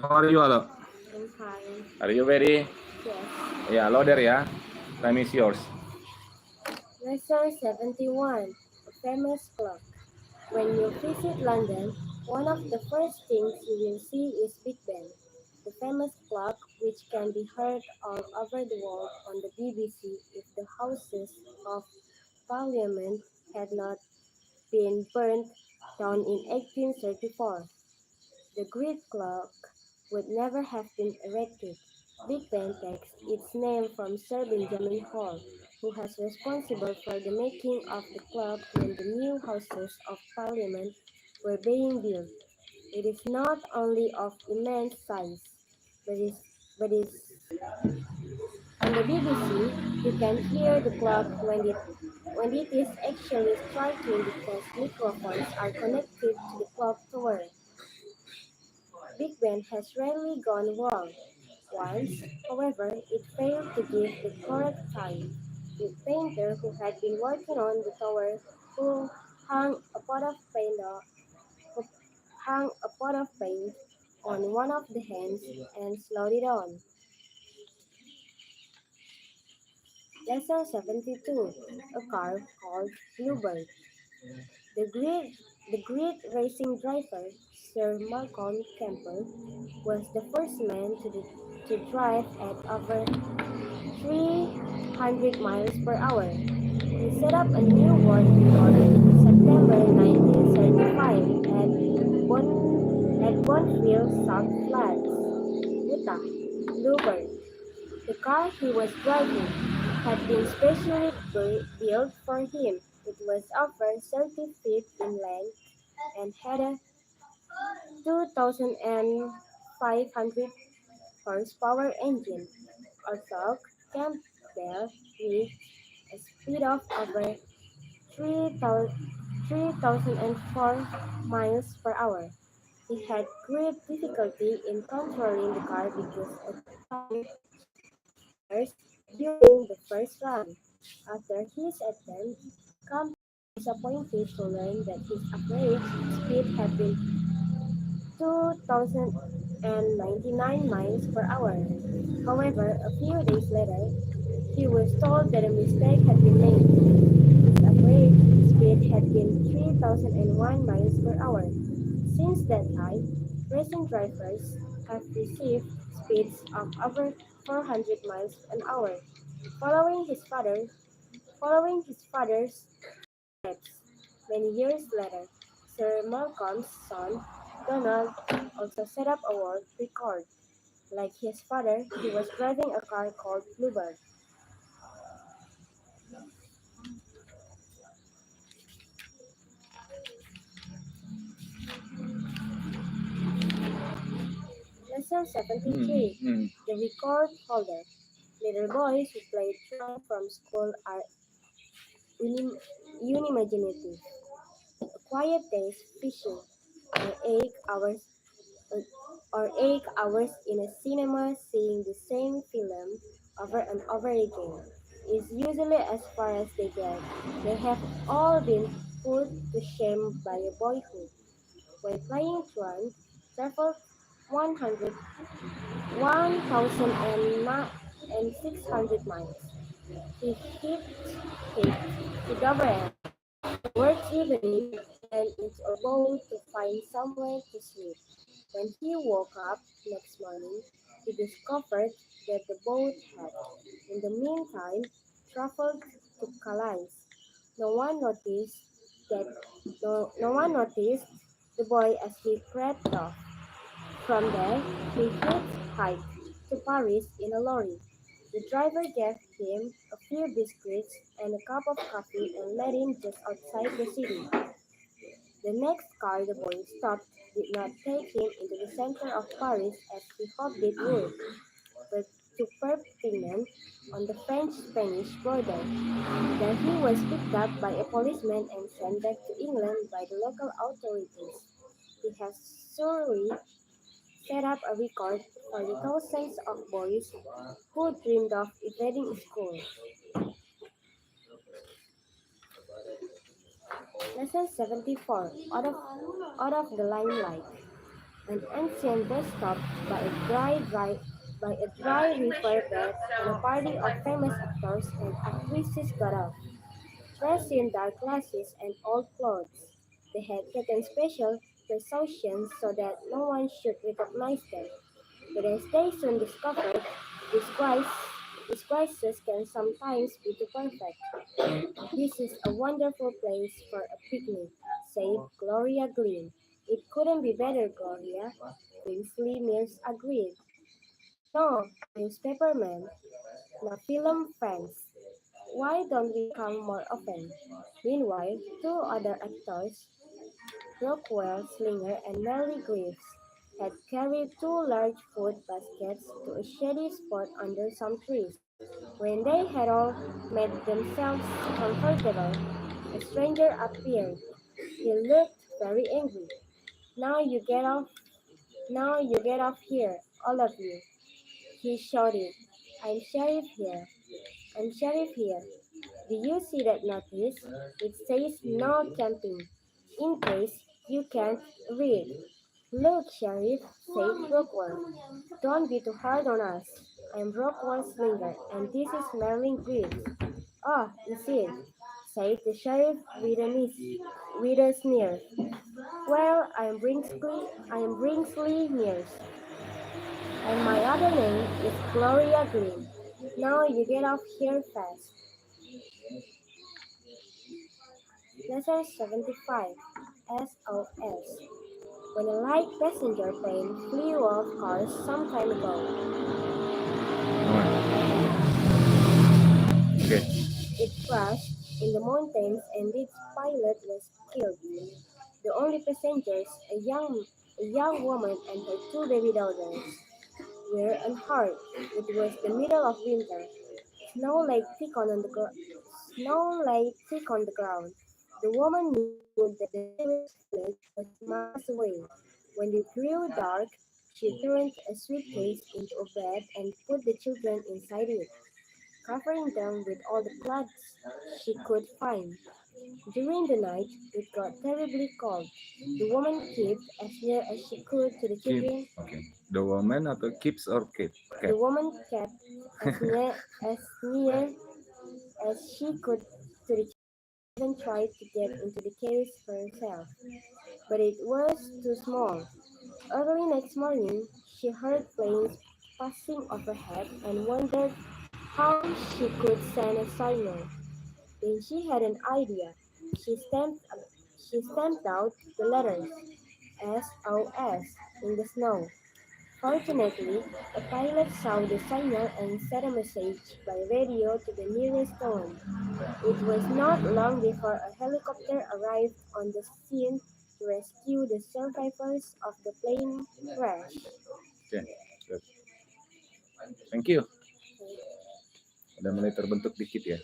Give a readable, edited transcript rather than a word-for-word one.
How are you, Alo? I'm fine. Are you ready? Yes. Yeah, loader, yeah. Time is yours. Lesson 71. A famous clock. When you visit London, one of the first things you will see is Big Ben, the famous clock which can be heard all over the world on the BBC if the Houses of Parliament had not been burnt down in 1834. The great clock would never have been erected. Big Ben takes its name from Sir Benjamin Hall, who was responsible for the making of the clock when the new Houses of Parliament were being built. It is not only of immense size, but is on the BBC. You can hear the clock when it is actually striking because microphones are connected to the clock tower. Big Ben has rarely gone wrong. Once, however, it failed to give the correct time. The painter who had been working on the tower who hung a pot of paint who hung a pot of paint on one of the hands and slowed it on. Lesson 72. A car called Bluebird. The great, the great racing driver, Sir Malcolm Campbell, was the first man to drive at over 300 miles per hour. He set up a new world record in September 1935 at Bonfield South Flats, Utah. Bluebird, the car he was driving, had been specially built for him. It was over 30 feet in length and had a 2,500 horsepower engine. Although Campbell reached a speed of over 3,004 miles per hour. He had great difficulty in controlling the car because of tire fires during the first run. After his attempt, Campbell was disappointed to learn that his average speed had been 2,099 miles per hour. However, a few days later, he was told that a mistake had been made. His average speed had been 3,001 miles per hour. Since that time, racing drivers have received speeds of over 400 miles an hour. Following his father, following his father's steps, many years later, Sir Malcolm's son, Donald, also set up a world record. Like his father, he was driving a car called Bluebird. Lesson Hmm. 73. Hmm. The Record Holder. Little boys who play drunk from school are unimaginative. A quiet day's fishing, or 8 hours, or 8 hours in a cinema seeing the same film over and over again is usually as far as they get. They have all been put to shame by a boyhood. When playing truant, traveled 100 1,600 miles. He hitchhiked to Dover work evening and into a boat to find somewhere to sleep. When he woke up next morning, he discovered that the boat had, in the meantime, traveled to Calais. No one noticed that no one noticed the boy as he crept off. From there, he hitchhiked to Paris in a lorry. The driver gave him a few biscuits and a cup of coffee and let him just outside the city. The next car the boy stopped did not take him into the center of Paris as he hoped it would, but to Perpignan on the French-Spanish border. There he was picked up by a policeman and sent back to England by the local authorities. He has surely set up a record for the thousands of boys who dreamed of evading school. Lesson 74. Out of the limelight. an ancient bus stop by a dry riverbed, and a party of famous actors and actresses got off, dressed in dark glasses and old clothes. They had taken special precautions so that no one should recognize them. But as they soon discovered, disguise, disguises can sometimes be too perfect. This is a wonderful place for a picnic, said Gloria Gleam. It couldn't be better, Gloria. Kingsley Mills agreed. No, newspaperman, no film friends. Why don't we come more often? Meanwhile, two other actors, Rockwell Slinger and Mary Greaves, had carried two large food baskets to a shady spot under some trees. When they had all made themselves comfortable, a stranger appeared. He looked very angry. Now you get off, now you get off here, all of you, he shouted. I'm sheriff here. I'm sheriff here. Do you see that notice? It says no camping. In case you can't read. Look, Sheriff, said Rockwell. Don't be too hard on us. I'm Rockwell Slinger, and this is Marilyn Greaves. Ah, is it? Said the sheriff with a sneer. Well, I'm Bringsley Mears, and my other name is Gloria Green. Now you get off here fast. Lesson 75 SOS. When a light passenger plane flew off course some time ago, Okay. it crashed in the mountains and its pilot was killed. The only passengers, a young woman and her two baby daughters, were unhurt. It was the middle of winter. Snow lay thick on the gr- Snow lay thick on the ground. The woman knew that the nearest village was miles away. When it grew dark, she turned a suitcase into a bed and put the children inside it, covering them with all the clothes she could find. During the night, it got terribly cold. The woman kept as near as she could to the Keep. children. Okay. The woman atau keeps or keep? The Cat. woman kept as near as she could to the children and even tried to get into the case herself. But it was too small. Early next morning, she heard planes passing overhead and wondered how she could send a signal. Then she had an idea. She stamped, she stamped out the letters SOS in the snow. Fortunately, a pilot saw the signal and sent a message by radio to the nearest town. It was not long before a helicopter arrived on the scene to rescue the survivors of the plane crash. Okay. Good. Thank you. Udah mulai terbentuk dikit ya.